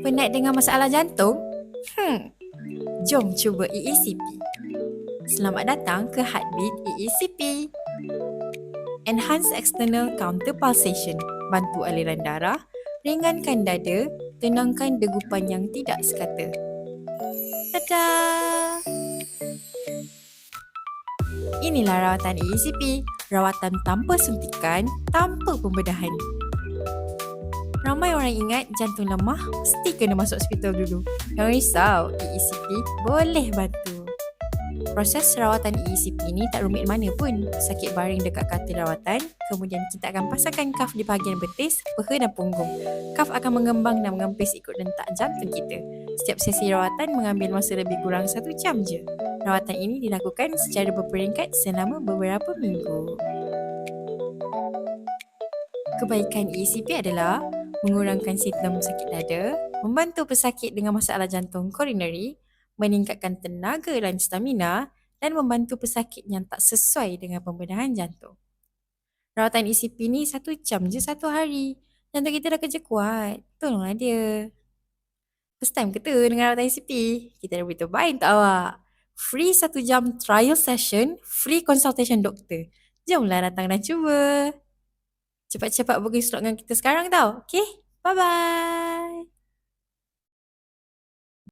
Penat dengan masalah jantung? Jom cuba EECP. Selamat datang ke Heartbeat EECP. Enhance External Counter Pulsation. Bantu aliran darah, ringankan dada, tenangkan degupan yang tidak sekata. Tada! Inilah rawatan EECP. Rawatan tanpa suntikan, tanpa pembedahan. Ramai orang ingat jantung lemah mesti kena masuk hospital dulu. Jangan risau, EECP boleh bantu. Proses rawatan EECP ni tak rumit mana pun. Sakit baring dekat katil rawatan, kemudian kita akan pasangkan kaf di bahagian betis, peha dan punggung. Kaf akan mengembang dan mengempis ikut rentak jantung kita. Setiap sesi rawatan mengambil masa lebih kurang 1 jam je. Rawatan ini dilakukan secara berperingkat selama beberapa minggu. Kebaikan EECP adalah mengurangkan simptom sakit dada, membantu pesakit dengan masalah jantung koronari, meningkatkan tenaga dan stamina dan membantu pesakit yang tak sesuai dengan pembedahan jantung. Rawatan ECP ni 1 jam je 1 hari. Jantung kita dah kerja kuat. Tolonglah dia. First time ke tu dengan rawatan ECP? Kita dah beritahu baik untuk awak. Free 1 jam trial session, free consultation doktor. Jomlah datang dan cuba. Cepat-cepat booking slot dengan kita sekarang tau. Okay? Bye-bye.